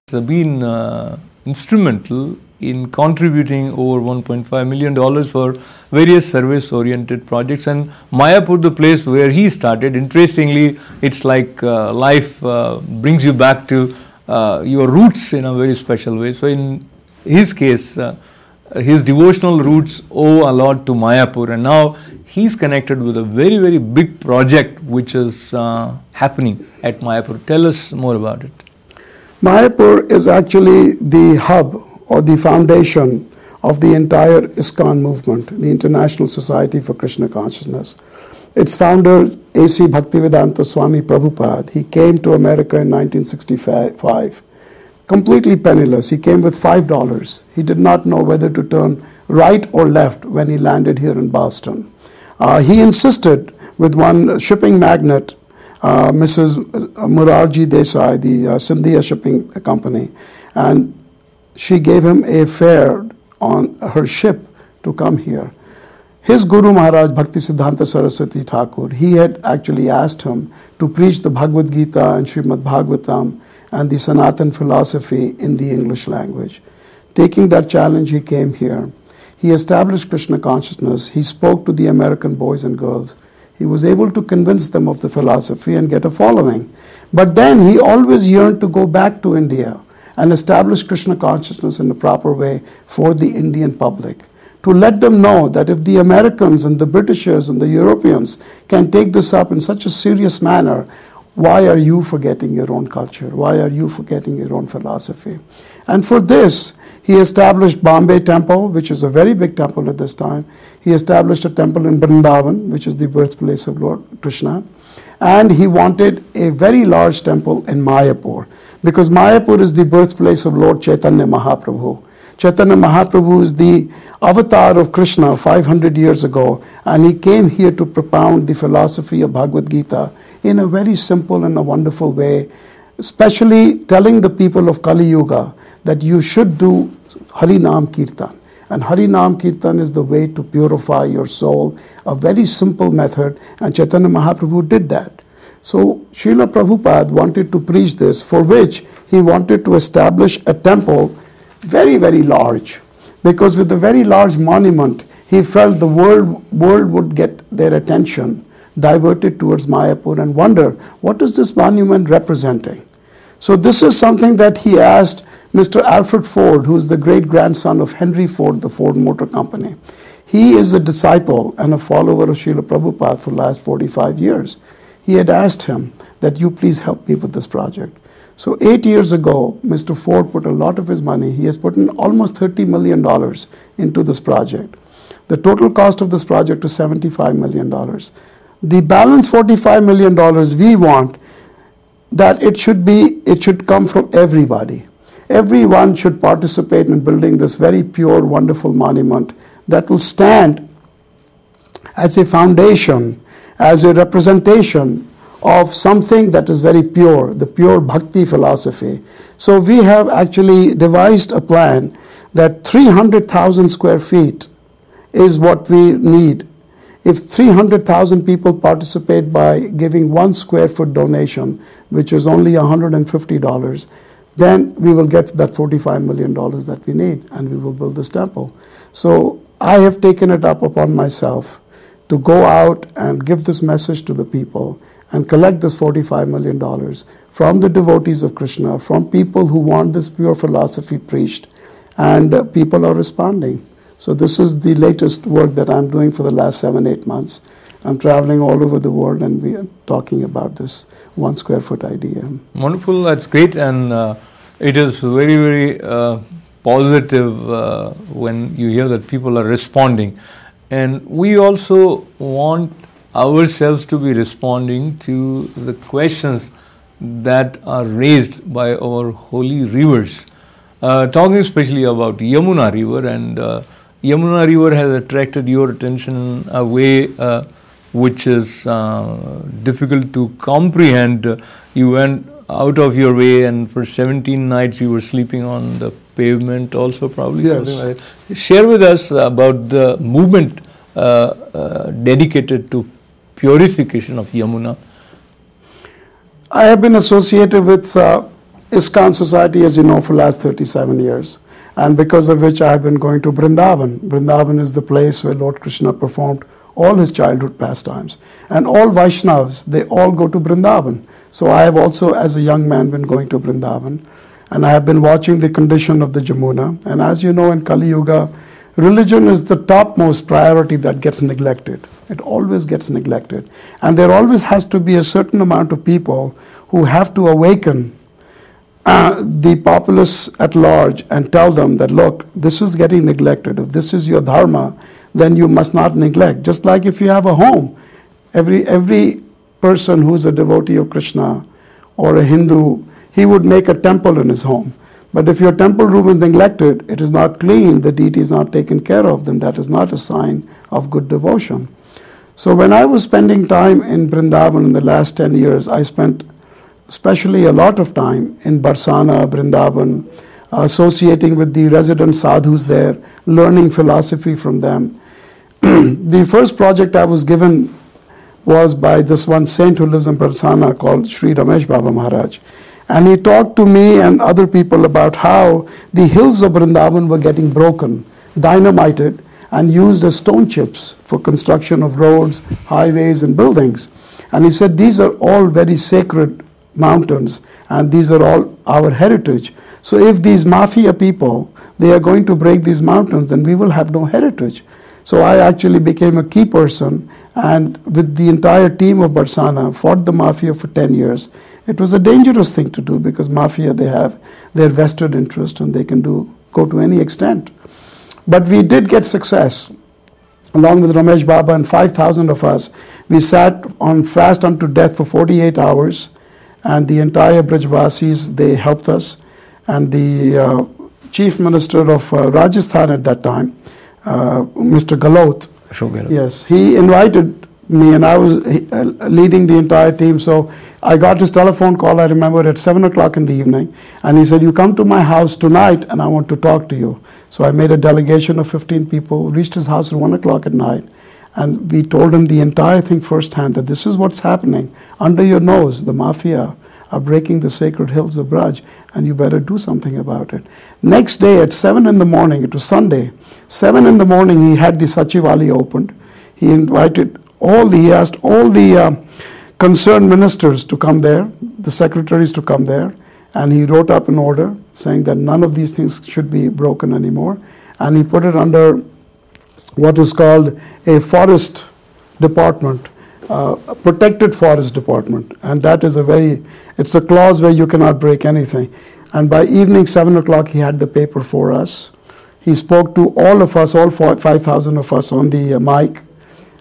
been instrumental in contributing over $1.5 million for various service-oriented projects. And Mayapur, the place where he started, interestingly, it's like life brings you back to your roots in a very special way. So in his case, his devotional roots owe a lot to Mayapur, and now he's connected with a very, very big project which is happening at Mayapur. Tell us more about it. Mayapur is actually the hub or the foundation of the entire ISKCON movement, the International Society for Krishna Consciousness. Its founder, A.C. Bhaktivedanta Swami Prabhupada, he came to America in 1965, completely penniless. He came with $5. He did not know whether to turn right or left when he landed here in Boston. He insisted with one shipping magnate, Mrs. Morarji Desai, the Scindia Shipping Company, and she gave him a fare on her ship to come here. His Guru Maharaj Bhaktisiddhanta Saraswati Thakur, he had actually asked him to preach the Bhagavad Gita and Srimad Bhagavatam and the Sanatan philosophy in the English language. Taking that challenge, he came here. He established Krishna consciousness. He spoke to the American boys and girls. He was able to convince them of the philosophy and get a following. But then he always yearned to go back to India and establish Krishna consciousness in a proper way for the Indian public, to let them know that if the Americans and the Britishers and the Europeans can take this up in such a serious manner, why are you forgetting your own culture? Why are you forgetting your own philosophy? And for this, he established Bombay Temple, which is a very big temple at this time. He established a temple in Vrindavan, which is the birthplace of Lord Krishna. And he wanted a very large temple in Mayapur, because Mayapur is the birthplace of Lord Chaitanya Mahaprabhu. Chaitanya Mahaprabhu is the avatar of Krishna 500 years ago, and he came here to propound the philosophy of Bhagavad Gita in a very simple and a wonderful way, especially telling the people of Kali Yuga that you should do Harinam Kirtan. And Harinam Kirtan is the way to purify your soul, a very simple method, and Chaitanya Mahaprabhu did that. So Srila Prabhupada wanted to preach this, for which he wanted to establish a temple very, very large, because with a very large monument, he felt the world would get their attention diverted towards Mayapur and wonder, what is this monument representing? So this is something that he asked Mr. Alfred Ford, who is the great-grandson of Henry Ford, the Ford Motor Company. He is a disciple and a follower of Srila Prabhupada for the last 45 years. He had asked him that you please help me with this project. So 8 years ago, Mr. Ford put a lot of his money. He has put in almost $30 million into this project. The total cost of this project is $75 million. The balance $45 million we want that it should come from everybody. Everyone should participate in building this very pure, wonderful monument that will stand as a foundation, as a representation of something that is very pure, the pure bhakti philosophy. So we have actually devised a plan that 300,000 square feet is what we need. If 300,000 people participate by giving 1 square foot donation, which is only $150, then we will get that $45 million that we need, and we will build this temple. So I have taken it up upon myself to go out and give this message to the people and collect this $45 million from the devotees of Krishna, from people who want this pure philosophy preached, and people are responding. So this is the latest work that I'm doing for the last 7-8 months. I'm traveling all over the world, and we are talking about this 1 square foot idea. Wonderful, that's great, and it is very, very positive when you hear that people are responding. And we also want ourselves to be responding to the questions that are raised by our holy rivers. Talking especially about Yamuna River, and Yamuna River has attracted your attention in a way which is difficult to comprehend. You went out of your way, and for 17 nights you were sleeping on the pavement also, probably. Yes. Something like that. Share with us about the movement dedicated to purification of Yamuna. I have been associated with ISKCON Society, as you know, for the last 37 years, and because of which I have been going to Vrindavan. Vrindavan is the place where Lord Krishna performed all his childhood pastimes. And all Vaishnavas, they all go to Vrindavan. So I have also, as a young man, been going to Vrindavan. And I have been watching the condition of the Jamuna. And as you know, in Kali Yuga, religion is the topmost priority that gets neglected. It always gets neglected. And there always has to be a certain amount of people who have to awaken the populace at large and tell them that, look, this is getting neglected. If this is your dharma, then you must not neglect. Just like if you have a home, every person who is a devotee of Krishna or a Hindu, he would make a temple in his home. But if your temple room is neglected, it is not clean, the deity is not taken care of, then that is not a sign of good devotion. So when I was spending time in Vrindavan in the last 10 years, I spent especially a lot of time in Barsana, Vrindavan, associating with the resident sadhus there, learning philosophy from them. The first project I was given was by this one saint who lives in Barsana called Sri Ramesh Baba Maharaj. And he talked to me and other people about how the hills of Vrindavan were getting broken, dynamited, and used as stone chips for construction of roads, highways, and buildings. And he said, these are all very sacred mountains, and these are all our heritage. So if these mafia people, they are going to break these mountains, then we will have no heritage. So I actually became a key person, and with the entire team of Barsana, fought the mafia for 10 years. It was a dangerous thing to do because mafia, they have their vested interest and they can go to any extent. But we did get success. Along with Ramesh Baba and 5,000 of us, we sat on fast unto death for 48 hours. And the entire Brajvasis, they helped us. And the chief minister of Rajasthan at that time, Mr. Galot, yes, he invited me, and I was leading the entire team. So I got his telephone call, I remember, at 7 o'clock in the evening. And he said, you come to my house tonight and I want to talk to you. So I made a delegation of 15 people, reached his house at 1 o'clock at night. And we told him the entire thing firsthand, that this is what's happening. Under your nose, the mafia are breaking the sacred hills of Braj, and you better do something about it. Next day at 7 in the morning, it was Sunday, 7 in the morning, he had the Sachivali opened. He asked all the concerned ministers to come there, the secretaries to come there, and he wrote up an order saying that none of these things should be broken anymore. And he put it under what is called a forest department, a protected forest department. And that is it's a clause where you cannot break anything. And by evening 7 o'clock, he had the paper for us. He spoke to all of us, all 5,000 of us on the mic.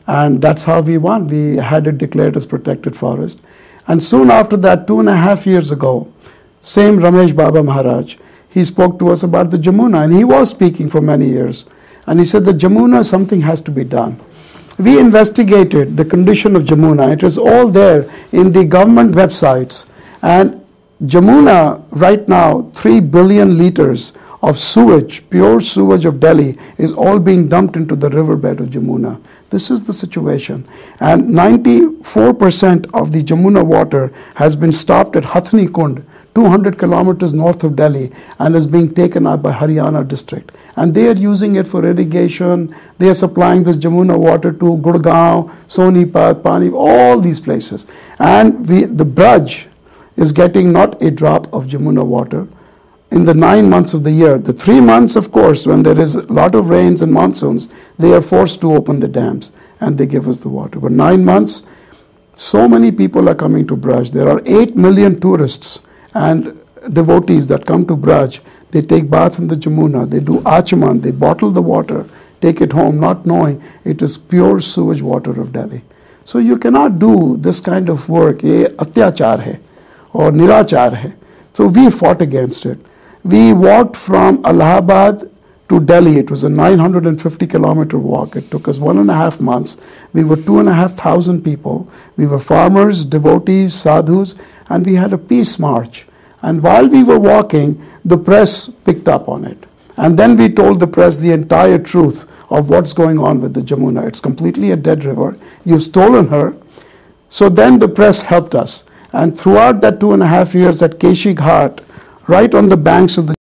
And that's how we won. We had it declared as protected forest. And soon after that, 2.5 years ago, same Ramesh Baba Maharaj, he spoke to us about the Jamuna. And he was speaking for many years. And he said, the Jamuna, something has to be done. We investigated the condition of Jamuna. It is all there in the government websites. And Jamuna, right now, 3 billion liters of sewage, pure sewage of Delhi, is all being dumped into the riverbed of Jamuna. This is the situation. And 94% of the Jamuna water has been stopped at Hathni Kund, 200 kilometers north of Delhi, and is being taken up by Haryana district. And they are using it for irrigation. They are supplying this Jamuna water to Gurgaon, Sonipat, Pani, all these places. And the Braj is getting not a drop of Jamuna water in the 9 months of the year. The 3 months, of course, when there is a lot of rains and monsoons, they are forced to open the dams and they give us the water. But 9 months, so many people are coming to Braj. There are 8 million tourists and devotees that come to Braj. They take bath in the Jamuna, they do achaman, they bottle the water, take it home, not knowing it is pure sewage water of Delhi. So you cannot do this kind of work. Ye atyachar hai or nirachar hai. So we fought against it. We walked from Allahabad to Delhi. It was a 950 kilometer walk. It took us 1.5 months. We were 2,500 people. We were farmers, devotees, sadhus, and we had a peace march. And while we were walking, the press picked up on it. And then we told the press the entire truth of what's going on with the Jamuna. It's completely a dead river. You've stolen her. So then the press helped us. And throughout that 2.5 years at Keshi Ghat, right on the banks of the